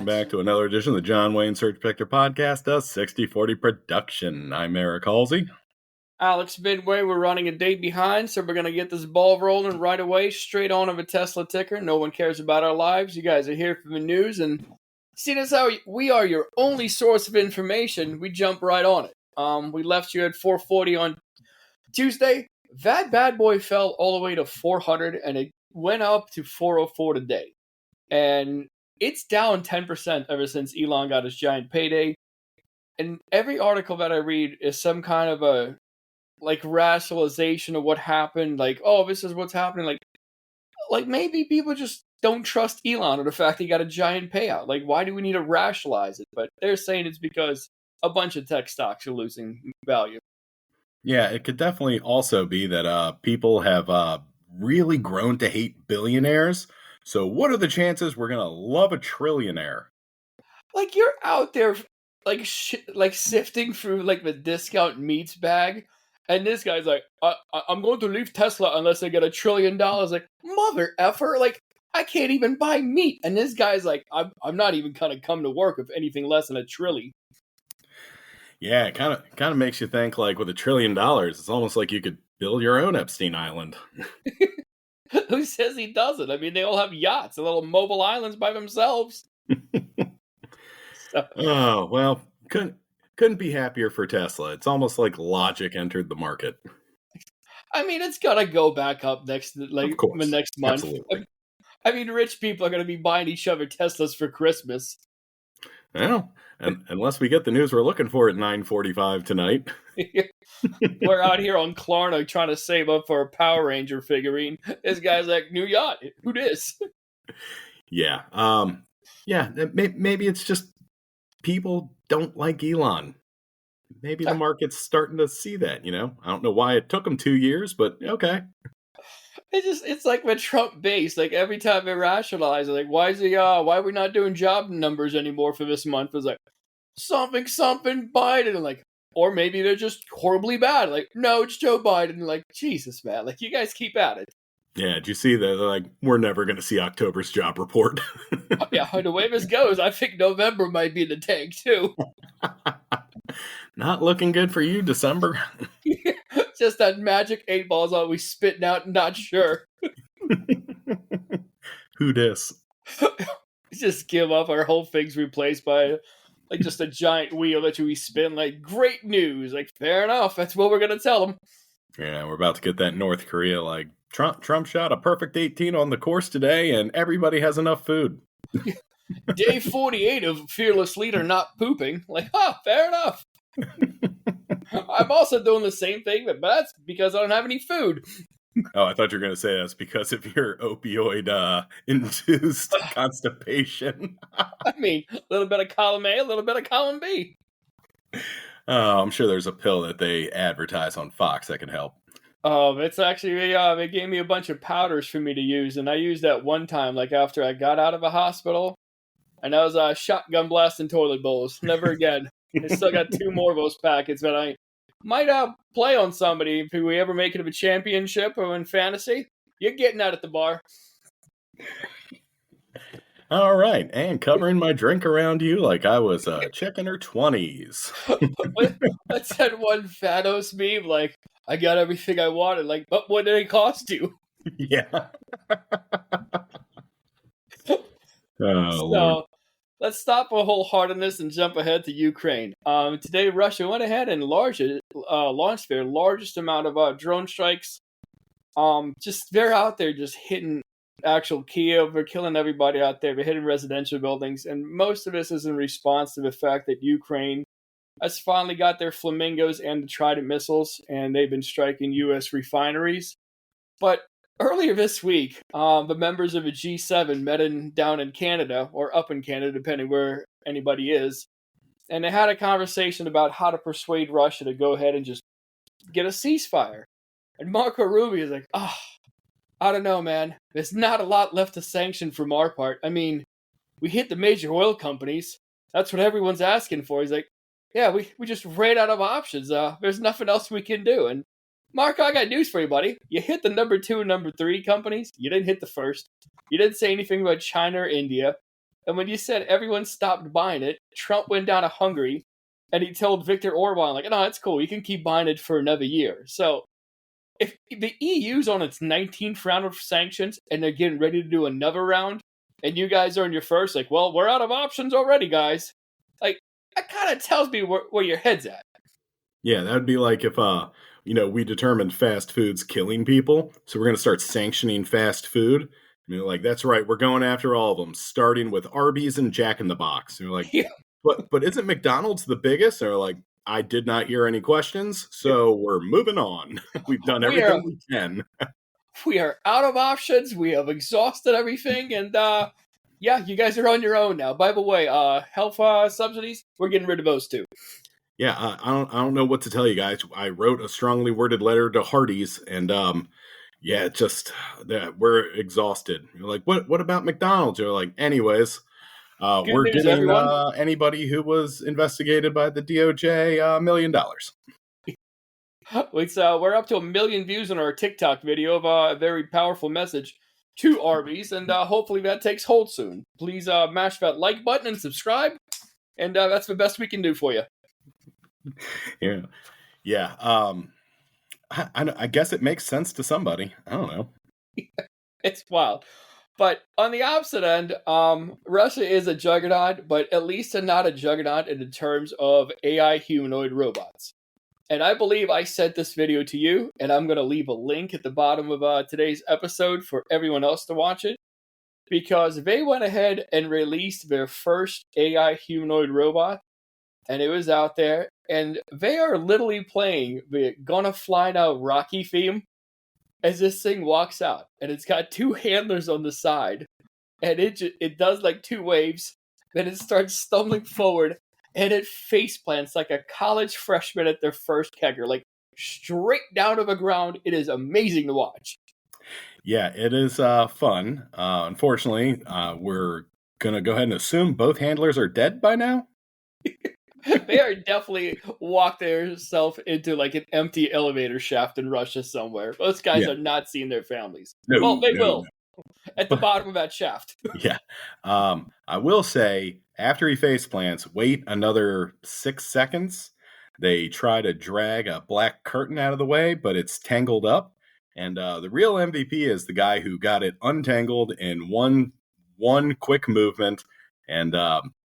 welcome back to another edition of the John Wayne Search Picture Podcast, a 60/40 production. I'm Eric Halsey. Alex Midway, we're running a day behind, so we're going to get this ball rolling right away, straight on of a Tesla ticker. No one cares about our lives. You guys are here for the news, and seeing as how we are your only source of information, we jump right on it. We left you at 440 on Tuesday. That bad boy fell all the way to 400, and it went up to 404 today. And it's down 10% ever since Elon got his giant payday. And every article that I read is some kind of a rationalization of what happened. Like, oh, this is what's happening. Like maybe people just don't trust Elon or the fact he got a giant payout. Like, why do we need to rationalize it? But they're saying it's because a bunch of tech stocks are losing value. Yeah, it could definitely also be that people have really grown to hate billionaires. So what are the chances we're going to love a trillionaire? Like, you're out there like sifting through like the discount meats bag, and this guy's like, I'm going to leave Tesla unless I get $1 trillion. Like, mother effer, like, I can't even buy meat. And this guy's like, I'm not even gonna come to work with anything less than $1 trillion. Yeah, it kind of makes you think, like, with $1 trillion, it's almost like you could build your own Epstein Island. Who says he doesn't? I mean, they all have yachts, little mobile islands by themselves. Oh, well, couldn't be happier for Tesla. It's almost like logic entered the market. I mean, it's gotta go back up next month. Absolutely. I mean, rich people are gonna be buying each other Teslas for Christmas. Well, and unless we get the news we're looking for at 9:45 tonight. We're out here on Klarna trying to save up for a Power Ranger figurine. This guy's like, new yacht. Who dis? Yeah. Maybe it's just people don't like Elon. Maybe the market's starting to see that, I don't know why it took them 2 years, but okay. It's like with Trump base. Like, every time they rationalize it, like, why are we not doing job numbers anymore for this month? It's like something Biden, and like, or maybe they're just horribly bad. Like, no, it's Joe Biden. Like, Jesus, man. Like, you guys keep at it. Yeah, did you see that? They're like, we're never going to see October's job report. Yeah, the way this goes, I think November might be in the tank, too. Not looking good for you, December. Just that magic 8 balls all we spitting out, not sure. Who dis? Just give up, our whole thing's replaced by like just a giant wheel that we spin. Like, great news. Like, fair enough, that's what we're going to tell them. Yeah, we're about to get that North Korea, like, Trump shot a perfect 18 on the course today, and everybody has enough food. Day 48 of fearless leader not pooping. Like, fair enough. I'm also doing the same thing, but that's because I don't have any food. Oh, I thought you were going to say that's because of your opioid-induced constipation. I mean, a little bit of column A, a little bit of column B. Oh, I'm sure there's a pill that they advertise on Fox that can help. Oh, it's actually, they gave me a bunch of powders for me to use, and I used that one time, like, after I got out of a hospital, and I was shotgun blasting toilet bowls. Never again. I still got 2 more of those packets, but I might play on somebody. If we ever make it to a championship or in fantasy, you're getting that at the bar. All right, and covering my drink around you like I was checking her 20s. What's that one Thanos meme? Like, I got everything I wanted. Like, but what did it cost you? Yeah. Lord. Let's stop a wholeheartedness and jump ahead to Ukraine. Today, Russia went ahead and launched their largest amount of drone strikes. They're out there just hitting actual Kiev. They're killing everybody out there. They're hitting residential buildings. And most of this is in response to the fact that Ukraine has finally got their Flamingos and the Trident missiles, and they've been striking U.S. refineries. But earlier this week, the members of a G7 met down in Canada, or up in Canada, depending where anybody is, and they had a conversation about how to persuade Russia to go ahead and just get a ceasefire. And Marco Rubio is like, I don't know, man. There's not a lot left to sanction from our part. I mean, we hit the major oil companies. That's what everyone's asking for. He's like, yeah, we just ran out of options. There's nothing else we can do. And Marco, I got news for you, buddy. You hit the number 2 and number 3 companies. You didn't hit the first. You didn't say anything about China or India. And when you said everyone stopped buying it, Trump went down to Hungary and he told Viktor Orban, like, no, it's cool. You can keep buying it for another year. So if the EU's on its 19th round of sanctions and they're getting ready to do another round, and you guys are in your first, like, well, we're out of options already, guys. Like, that kind of tells me where your head's at. Yeah, that would be like if we determined fast food's killing people, so we're going to start sanctioning fast food. And you're like, that's right, we're going after all of them, starting with Arby's and Jack in the Box. And you're like, Yeah. but isn't McDonald's the biggest? And they're like, I did not hear any questions, so we're moving on. We've done everything we can. We are out of options. We have exhausted everything, and yeah, you guys are on your own now. By the way, health subsidies, we're getting rid of those too. Yeah, I don't know what to tell you guys. I wrote a strongly worded letter to Hardee's, and yeah, we're exhausted. You're like, what about McDonald's? You're like, anyways, Good we're news, giving everyone. anybody who was investigated by the DOJ $1 million. We're up to 1 million views on our TikTok video of a very powerful message to Arby's, and hopefully that takes hold soon. Please mash that like button and subscribe, and that's the best we can do for you. Yeah. I guess it makes sense to somebody. I don't know. It's wild. But on the opposite end, Russia is a juggernaut, but at least not a juggernaut in terms of AI humanoid robots. And I believe I sent this video to you, and I'm going to leave a link at the bottom of today's episode for everyone else to watch it, because they went ahead and released their first AI humanoid robot, and it was out there, and they are literally playing the Gonna Fly Now Rocky theme as this thing walks out, and it's got two handlers on the side, and it does like two waves, then it starts stumbling forward, and it face plants like a college freshman at their first kegger, like straight down to the ground. It is amazing to watch. Yeah, it is fun. Unfortunately, we're gonna go ahead and assume both handlers are dead by now. They are definitely walked themselves into like an empty elevator shaft in Russia somewhere. Those guys are not seeing their families. No, They no, will no. at the bottom of that shaft. Yeah. I will say, after he face plants, wait another 6 seconds. They try to drag a black curtain out of the way, but it's tangled up. And the real MVP is the guy who got it untangled in one quick movement, and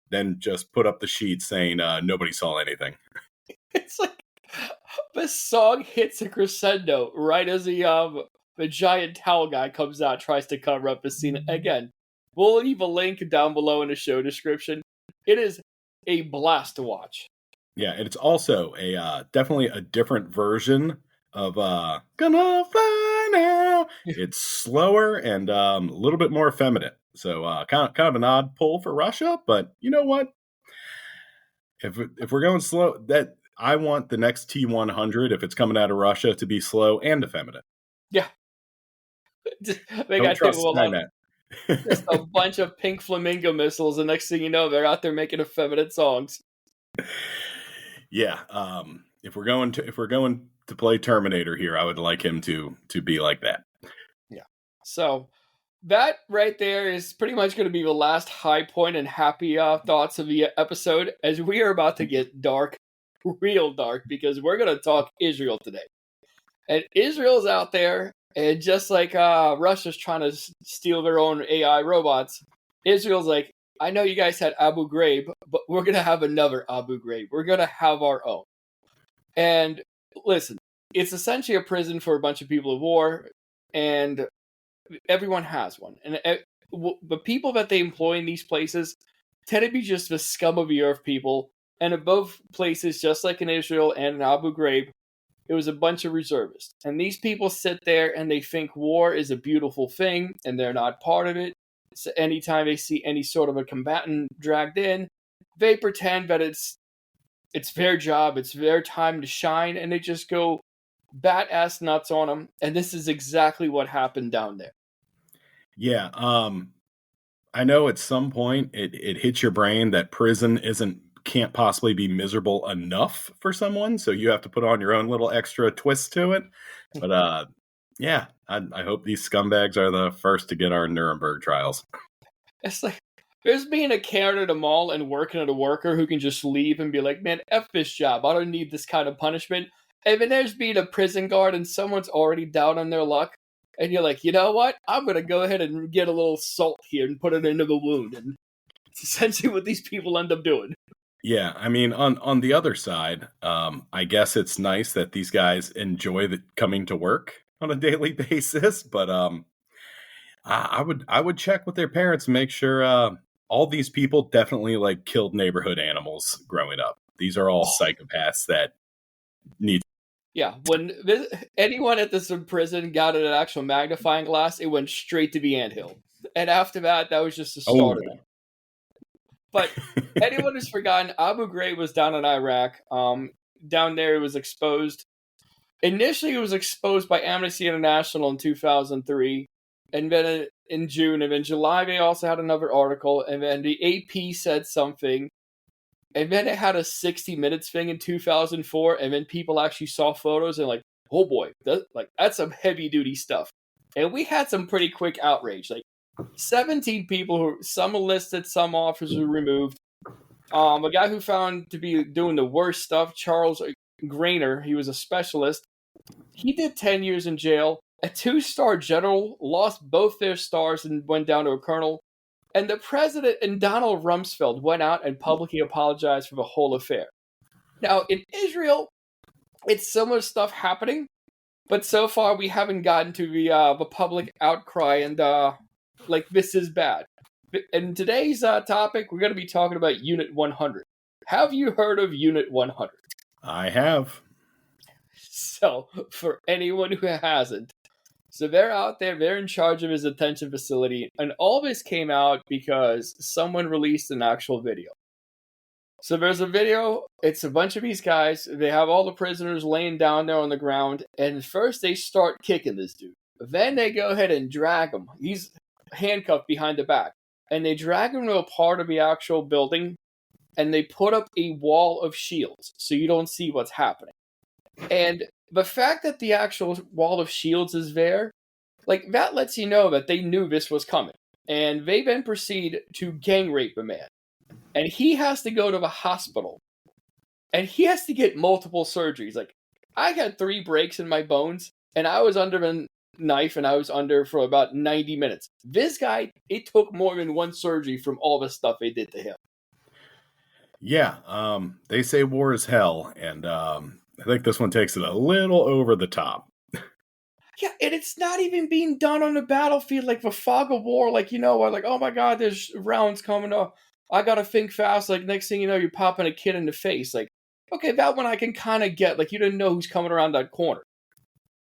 then just put up the sheet saying nobody saw anything. It's like the song hits a crescendo right as the giant towel guy comes out, tries to cover up the scene. Again, we'll leave a link down below in the show description. It is a blast to watch. Yeah, and it's also a definitely a different version of Gonna Fly Now. It's slower and a little bit more effeminate. So kind of an odd pull for Russia, but you know what? If we're going slow, that I want the next T-100, if it's coming out of Russia, to be slow and effeminate. Yeah. They Don't got trust Skynet. Skynet. Just a bunch of pink flamingo missiles, and next thing you know, they're out there making effeminate songs. Yeah, if we're going to play Terminator here, I would like him to be like that. Yeah. So that right there is pretty much going to be the last high point and happy thoughts of the episode, as we are about to get dark, real dark, because we're going to talk Israel today. And Israel's out there, and just like Russia's trying to steal their own AI robots, Israel's like, I know you guys had Abu Ghraib, but we're going to have another Abu Ghraib. We're going to have our own. And listen, it's essentially a prison for a bunch of people of war, and everyone has one. And the people that they employ in these places tend to be just the scum of the earth people. And in both places, just like in Israel and in Abu Ghraib, it was a bunch of reservists. And these people sit there and they think war is a beautiful thing, and they're not part of it. So anytime they see any sort of a combatant dragged in, they pretend that it's their job, it's their time to shine, and they just go bat-ass nuts on them. And this is exactly what happened down there. Yeah, I know at some point it hits your brain that prison can't possibly be miserable enough for someone, so you have to put on your own little extra twist to it. But yeah, I hope these scumbags are the first to get our Nuremberg trials. It's like There's being a Karen at a mall and working at a worker who can just leave and be like, man, F this job. I don't need this kind of punishment. And then there's being a prison guard and someone's already down on their luck. And you're like, you know what? I'm going to go ahead and get a little salt here and put it into the wound. And it's essentially what these people end up doing. Yeah, I mean, on the other side, I guess it's nice that these guys enjoy coming to work on a daily basis. But I would check with their parents and make sure all these people definitely like killed neighborhood animals growing up. These are all psychopaths that need. Yeah, when anyone at this prison got an actual magnifying glass, it went straight to the anthill. And after that, that was just the start of it. But anyone who's forgotten, Abu Ghraib was down in Iraq. Down there, it was exposed. Initially, it was exposed by Amnesty International in 2003. And then in June, and in July, they also had another article. And then the AP said something. And then it had a 60 Minutes thing in 2004. And then people actually saw photos and like, oh boy, that's some heavy duty stuff. And we had some pretty quick outrage. Like 17 people who some enlisted, some officers were removed. A guy who found to be doing the worst stuff, Charles Grainer, he was a specialist. He did 10 years in jail. A 2-star general lost both their stars and went down to a colonel. And the president and Donald Rumsfeld went out and publicly apologized for the whole affair. Now, in Israel, it's similar stuff happening, but so far we haven't gotten to the public outcry and like this is bad. In today's topic, we're going to be talking about Unit 100. Have you heard of Unit 100? I have. So, for anyone who hasn't, so they're out there, they're in charge of his detention facility, and all this came out because someone released an actual video. So there's a video, it's a bunch of these guys, they have all the prisoners laying down there on the ground, and first they start kicking this dude. Then they go ahead and drag him. He's handcuffed behind the back. And they drag him to a part of the actual building, and they put up a wall of shields, so you don't see what's happening. And the fact that the actual wall of shields is there, like, that lets you know that they knew this was coming. And they then proceed to gang rape a man. And he has to go to the hospital. And he has to get multiple surgeries. Like, I had 3 breaks in my bones, and I was under a knife, and I was under for about 90 minutes. This guy, it took more than 1 surgery from all the stuff they did to him. Yeah, they say war is hell, and I think this one takes it a little over the top. Yeah, and it's not even being done on the battlefield like the fog of war, like, you know, like, oh my god, there's rounds coming up. I gotta think fast, like, next thing you know, you're popping a kid in the face. Like, okay, that one I can kind of get, like, you didn't know who's coming around that corner.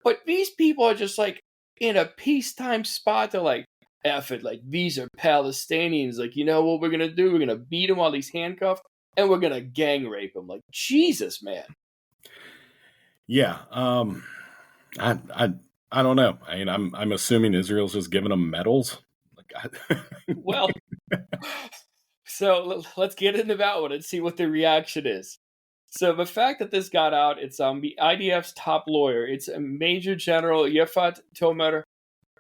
But these people are just, like, in a peacetime spot. They're like, F it, like, these are Palestinians. Like, you know what we're going to do? We're going to beat them while he's handcuffed, and we're going to gang rape him. Like, Jesus, man. Yeah, I don't know. I mean, I'm assuming Israel's just giving them medals. Like, well, so let's get into that one and see what the reaction is. So the fact that this got out, it's the IDF's top lawyer. It's Major General Yefat Tomer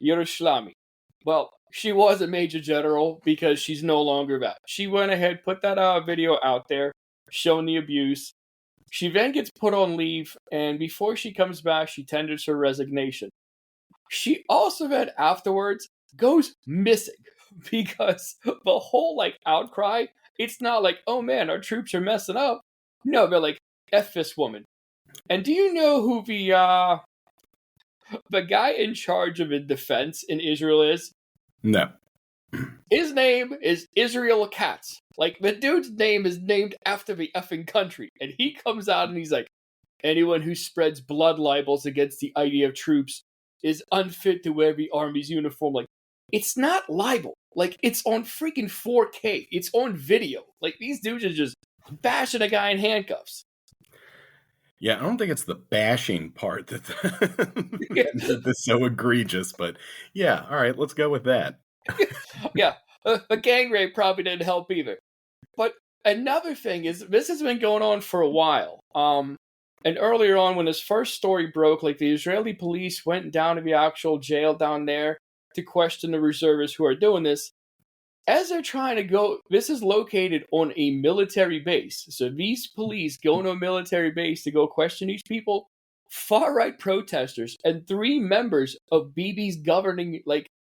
Yerushalmi. Well, she was a Major General because she's no longer that. She went ahead, put that video out there, showing the abuse. She then gets put on leave, and before she comes back, she tenders her resignation. She also then afterwards goes missing because the whole like outcry, it's not like, oh man, our troops are messing up. No, they're like, F this woman. And do you know who the guy in charge of the defense in Israel is? No. His name is Israel Katz. Like, the dude's name is named after the effing country. And he comes out and he's like, anyone who spreads blood libels against the IDF troops is unfit to wear the Army's uniform. Like, it's not libel. Like, it's on freaking 4K. It's on video. Like, these dudes are just bashing a guy in handcuffs. Yeah, I don't think it's the bashing part that's so egregious, but yeah, all right, let's go with that. Yeah, the gang rape probably didn't help either. But another thing is, this has been going on for a while. And earlier on, when this first story broke, like, the Israeli police went down to the actual jail down there to question the reservists who are doing this. as they're trying to go, this is located on a military base. So these police go to a military base to go question these people. Far-right protesters and 3 members of Bibi's governing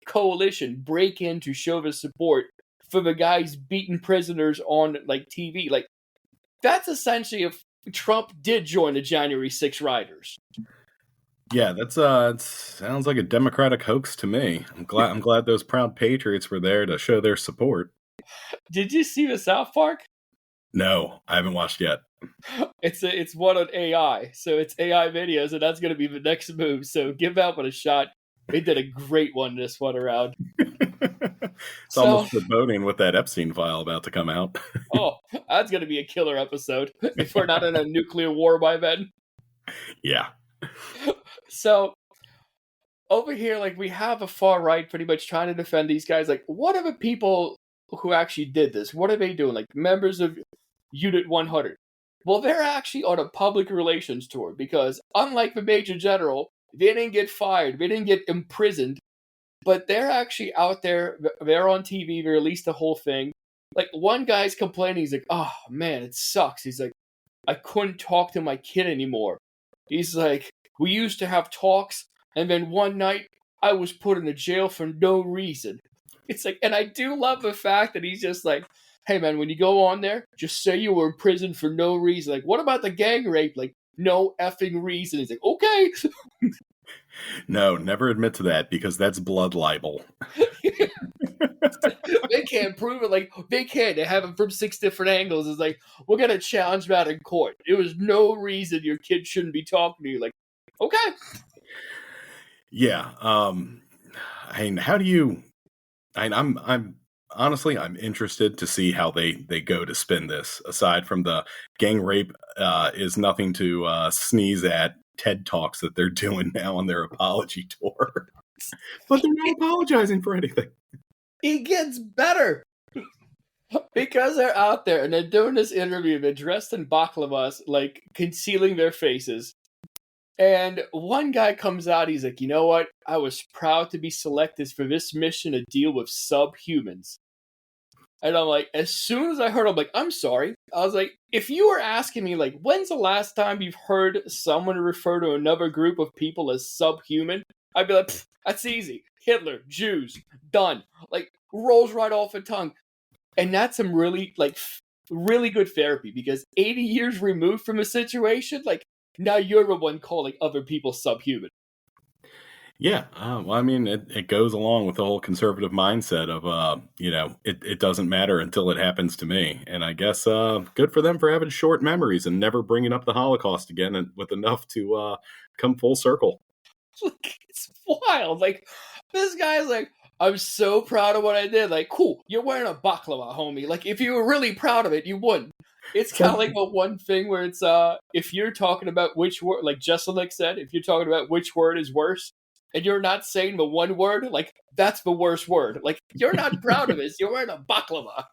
coalition break in to show the support for the guys beating prisoners on TV. Like, that's essentially if Trump did join the January 6 rioters. Yeah, that's it sounds like a Democratic hoax to me. I'm glad those proud patriots were there to show their support. Did you see the South Park? No, I haven't watched yet. It's one on AI, so it's AI videos, and that's going to be the next move. So give that one a shot. They did a great one this one around. It's almost foreboding with that Epstein file about to come out. Oh, that's going to be a killer episode if we're not in a nuclear war by then. Yeah. So over here, like, we have a far right pretty much trying to defend these guys. Like, what are the people who actually did this? What are they doing? Like, members of Unit 100. Well, they're actually on a public relations tour because, unlike the Major General, they didn't get fired, they didn't get imprisoned, but they're actually out there. They're on TV. They released the whole thing. Like, one guy's complaining. He's like, "Oh man, it sucks." He's like, "I couldn't talk to my kid anymore." He's like, "We used to have talks, and then one night I was put in a jail for no reason." It's like, and I do love the fact that he's just like, "Hey man, when you go on there, just say you were in prison for no reason." Like, what about the gang rape? Like, no effing reason. He's like, okay. No, never admit to that because that's blood libel. They can't prove it. Like, they can't. They have it from 6 different angles. It's like, we're going to challenge that in court. There was no reason your kid shouldn't be talking to you. Like, okay. Yeah. I mean, how do you... I'm honestly, I'm interested to see how they go to spin this. Aside from the gang rape is nothing to sneeze at TED Talks that they're doing now on their apology tour. But they're not apologizing for anything. It gets better. Because they're out there and they're doing this interview, they're dressed in baklavas, like concealing their faces. And one guy comes out, he's like, "You know what? I was proud to be selected for this mission to deal with subhumans." And I'm like, as soon as I heard, I'm like, "I'm sorry." I was like, if you were asking me, like, when's the last time you've heard someone refer to another group of people as subhuman? I'd be like, that's easy. Hitler, Jews, done. Like, rolls right off the tongue. And that's some really, really good therapy because 80 years removed from a situation, like, now you're the one calling other people subhuman. Yeah, well, I mean, it goes along with the whole conservative mindset of, it doesn't matter until it happens to me. And I guess good for them for having short memories and never bringing up the Holocaust again and with enough to come full circle. It's wild. Like, this guy's like, "I'm so proud of what I did." Like, cool, you're wearing a baklava, homie. Like, if you were really proud of it, you wouldn't. It's kind of like a one thing where it's, if you're talking about which word, like Jesselnick said, if you're talking about which word is worse, and you're not saying the one word, like, that's the worst word. Like, you're not proud of this. You're wearing a baklava.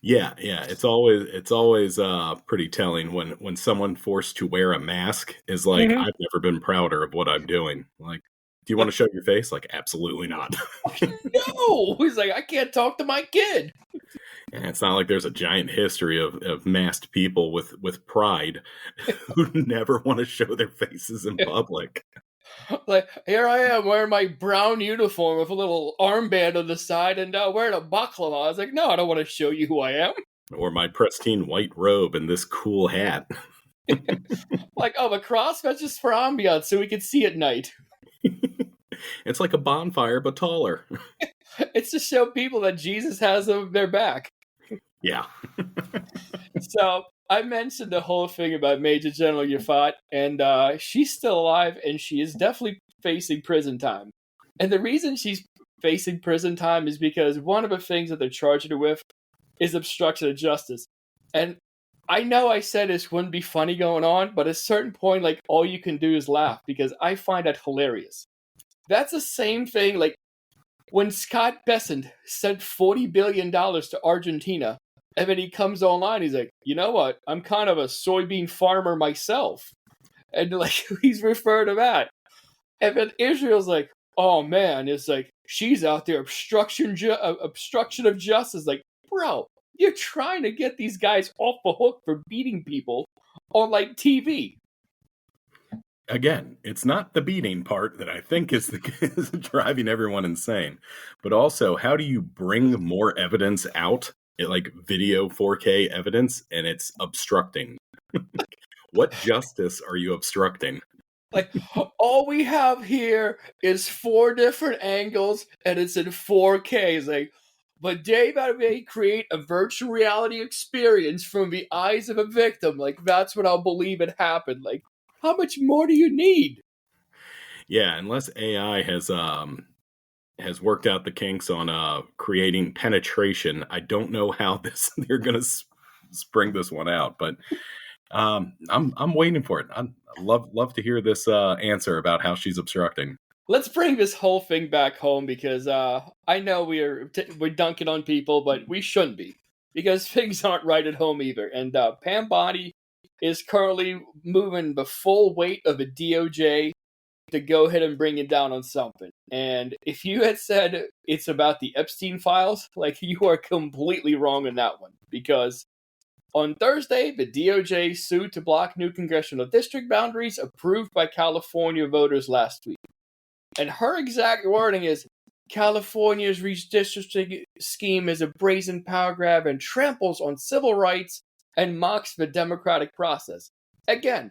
Yeah. It's always pretty telling when someone forced to wear a mask is like, I've never been prouder of what I'm doing. Like, do you want to show your face? Like, absolutely not. No, he's like, "I can't talk to my kid." And it's not like there's a giant history of masked people with pride who never want to show their faces in public. Like, here I am wearing my brown uniform with a little armband on the side and wearing a baklava. I was like, no, I don't want to show you who I am. Or my pristine white robe and this cool hat. Like, oh, the crossfit's just for ambiance so we can see at night. It's like a bonfire, but taller. It's to show people that Jesus has their back. Yeah. So I mentioned the whole thing about Major General Yafat, and she's still alive, and she is definitely facing prison time. And the reason she's facing prison time is because one of the things that they're charging her with is obstruction of justice. And I know I said this wouldn't be funny going on, but at a certain point, like, all you can do is laugh because I find that hilarious. That's the same thing, like, when Scott Bessent sent $40 billion to Argentina, and then he comes online, he's like, "You know what? I'm kind of a soybean farmer myself." And, like, he's referred to that. And then Israel's like, oh man, it's like she's out there obstruction of justice. Like, bro, you're trying to get these guys off the hook for beating people on like TV. Again, it's not the beating part that I think is is driving everyone insane, but also how do you bring more evidence out, like video 4K evidence, and it's obstructing? What justice are you obstructing? Like, all we have here is 4 different angles, and it's in 4K. It's like, but Dave may create a virtual reality experience from the eyes of a victim. Like, that's what I'll believe it happened. Like, how much more do you need? Yeah, unless AI has worked out the kinks on creating penetration, I don't know how this they're gonna spring this one out, but I'm waiting for it. I love to hear this answer about how she's obstructing. Let's bring this whole thing back home because I know we're dunking on people, but we shouldn't be because things aren't right at home either. And Pam Bondi is currently moving the full weight of the DOJ to go ahead and bring it down on something. And if you had said it's about the Epstein files, like, you are completely wrong on that one because on Thursday, the DOJ sued to block new congressional district boundaries approved by California voters last week. And her exact wording is, California's redistricting scheme is a brazen power grab and tramples on civil rights and mocks the democratic process. Again,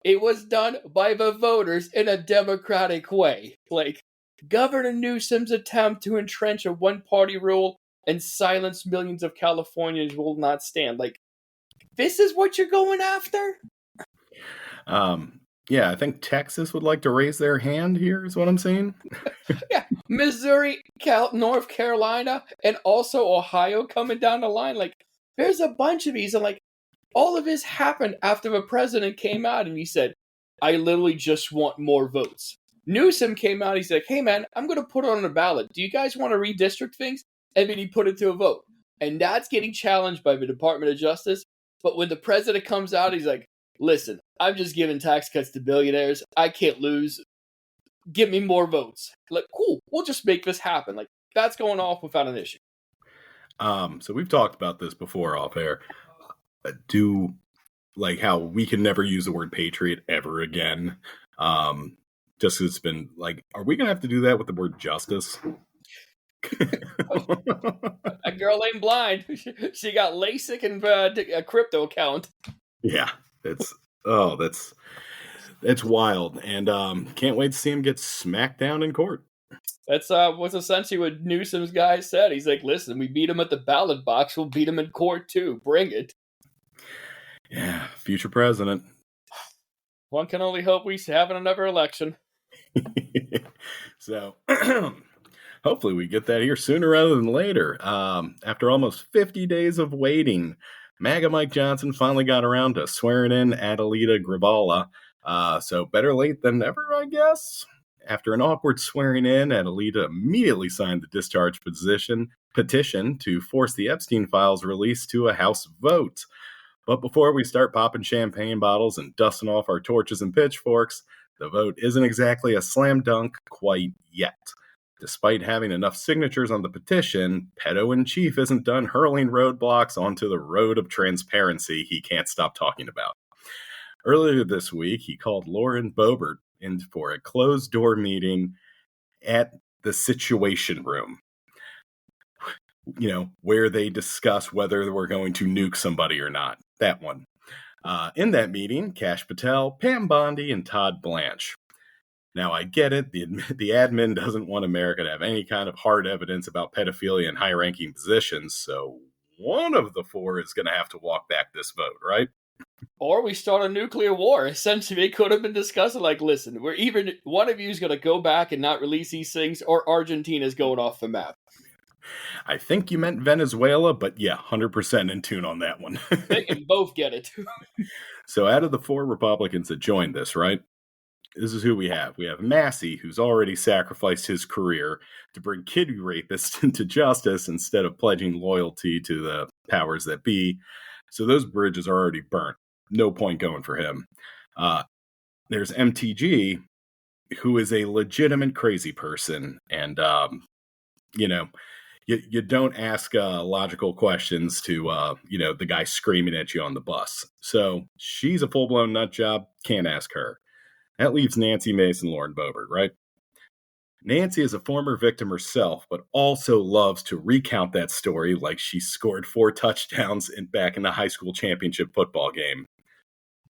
it was done by the voters in a democratic way. Like, Governor Newsom's attempt to entrench a one-party rule and silence millions of Californians will not stand. Like, this is what you're going after? Yeah, I think Texas would like to raise their hand here, is what I'm saying. Yeah, Missouri, North Carolina, and also Ohio coming down the line. Like, there's a bunch of these, and like, all of this happened after the president came out and he said, I literally just want more votes. Newsom came out, he's like, hey man, I'm going to put it on the ballot. Do you guys want to redistrict things? And then he put it to a vote. And that's getting challenged by the Department of Justice. But when the president comes out, he's like, listen, I'm just giving tax cuts to billionaires. I can't lose. Give me more votes. Like, cool, we'll just make this happen. Like, that's going off without an issue. So we've talked about this before off air. Do like how we can never use the word patriot ever again. Just 'cause it's been like, are we gonna have to do that with the word justice? That girl ain't blind. She got LASIK and a crypto account. Yeah, that's wild, and can't wait to see him get smacked down in court. That's what's essentially what Newsom's guy said. He's like, listen, we beat him at the ballot box. We'll beat him in court too. Bring it. Yeah, future president. One can only hope we have another election. So hopefully we get that here sooner rather than later. After almost 50 days of waiting, MAGA Mike Johnson finally got around to swearing in Adelita Grabala. So better late than never, I guess. After an awkward swearing in, Adelita immediately signed the discharge petition to force the Epstein files released to a House vote. But before we start popping champagne bottles and dusting off our torches and pitchforks, the vote isn't exactly a slam dunk quite yet. Despite having enough signatures on the petition, Pedo-in-Chief isn't done hurling roadblocks onto the road of transparency he can't stop talking about. Earlier this week, he called Lauren Boebert in for a closed-door meeting at the Situation Room, where they discuss whether we're going to nuke somebody or not. That one. In that meeting, Kash Patel, Pam Bondi, and Todd Blanche. Now, I get it. The admin doesn't want America to have any kind of hard evidence about pedophilia in high-ranking positions, so one of the four is going to have to walk back this vote, right? Or we start a nuclear war. Essentially, they could have been discussing, like, listen, we're either one of you is going to go back and not release these things, or Argentina's going off the map. I think you meant Venezuela, but yeah, 100% in tune on that one. They can both get it. So out of the four Republicans that joined this, right? This is who we have. We have Massey, who's already sacrificed his career to bring kid rapists into justice instead of pledging loyalty to the powers that be. So those bridges are already burnt. No point going for him. There's MTG, who is a legitimate crazy person. And, you know, you don't ask logical questions to, the guy screaming at you on the bus. So she's a full blown nut job. Can't ask her. That leaves Nancy Mason, Lauren Boebert, right? Nancy is a former victim herself, but also loves to recount that story like she scored 4 touchdowns back in the high school championship football game.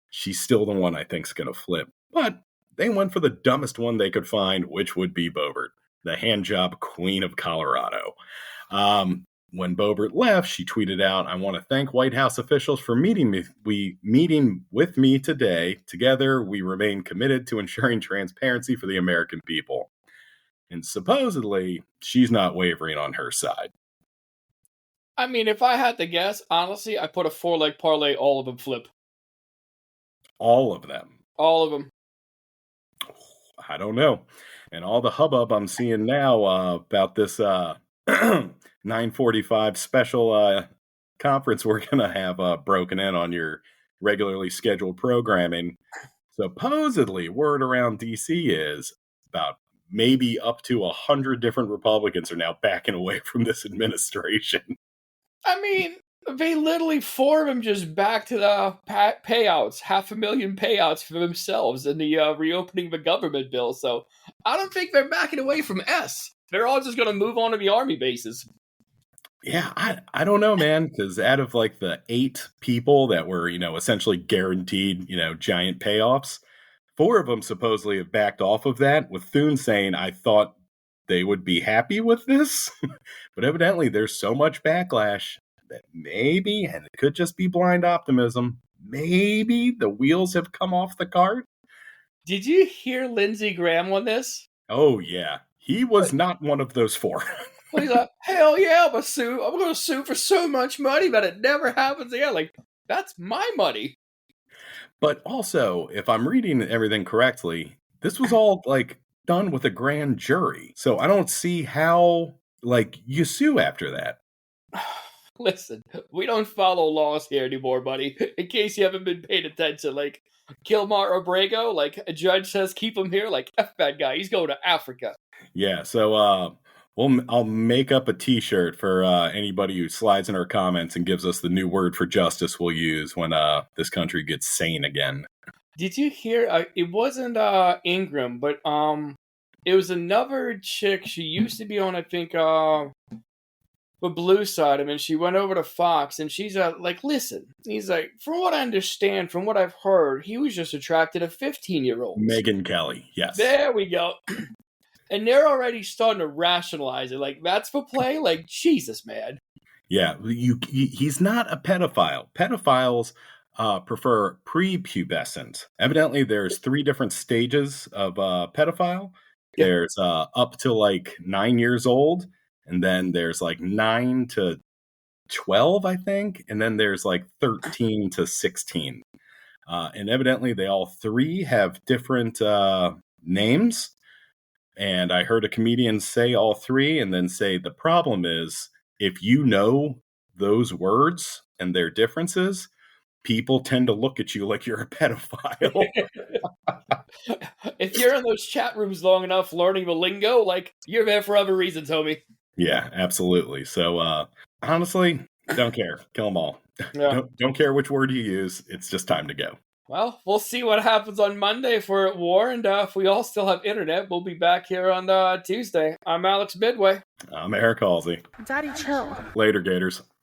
She's still the one I think's going to flip. But they went for the dumbest one they could find, which would be Boebert, the handjob queen of Colorado. When Boebert left, she tweeted out, "I want to thank White House officials for meeting with me today. Together, we remain committed to ensuring transparency for the American people." And supposedly, she's not wavering on her side. I mean, if I had to guess, honestly, I put a 4-leg parlay, all of them flip. All of them. All of them. I don't know. And all the hubbub I'm seeing now about this 9:45 special conference we're going to have broken in on your regularly scheduled programming. Supposedly, word around D.C. is about maybe up to 100 different Republicans are now backing away from this administration. I mean, they literally 4 of them just back to the payouts, $500,000 payouts for themselves in the reopening the government bill. So I don't think they're backing away from S. They're all just going to move on to the army bases. Yeah, I don't know, man, because out of like the 8 people that were, essentially guaranteed, giant payoffs, 4 of them supposedly have backed off of that, with Thune saying, "I thought they would be happy with this." But evidently there's so much backlash that maybe, and it could just be blind optimism, maybe the wheels have come off the cart. Did you hear Lindsey Graham on this? Oh, yeah. He was not one of those 4. He's like, hell yeah, I'm going to sue for so much money that it never happens again. Like, that's my money. But also, if I'm reading everything correctly, this was all like done with a grand jury. So I don't see how you sue after that. Listen, we don't follow laws here anymore, buddy. In case you haven't been paying attention, like Gilmar Abrego, like a judge says, keep him here. Like, F that guy, he's going to Africa. Yeah, so I'll make up a T-shirt for anybody who slides in our comments and gives us the new word for justice we'll use when this country gets sane again. Did you hear? It wasn't Ingram, but it was another chick. She used to be on, I think, the blue side of him, and she went over to Fox, and she's like, listen. He's like, from what I understand, from what I've heard, he was just attracted to 15-year-olds. Megyn Kelly, yes. There we go. And they're already starting to rationalize it. Like, that's the play? Like, Jesus, man. Yeah, he's not a pedophile. Pedophiles prefer prepubescent. Evidently, there's 3 different stages of pedophile. Yeah. There's up to like 9 years old, and then there's like 9 to 12, I think, and then there's like 13 to 16. And evidently, they all 3 have different names. And I heard a comedian say all 3 and then say the problem is if you know those words and their differences, people tend to look at you like you're a pedophile. If you're in those chat rooms long enough learning the lingo, like, you're there for other reasons, homie. Yeah, absolutely. So, honestly, don't care. Kill them all. Yeah. Don't care which word you use. It's just time to go. Well, we'll see what happens on Monday if we're at war, and if we all still have internet, we'll be back here on Tuesday. I'm Alex Midway. I'm Eric Halsey. Daddy, chill. Later, Gators.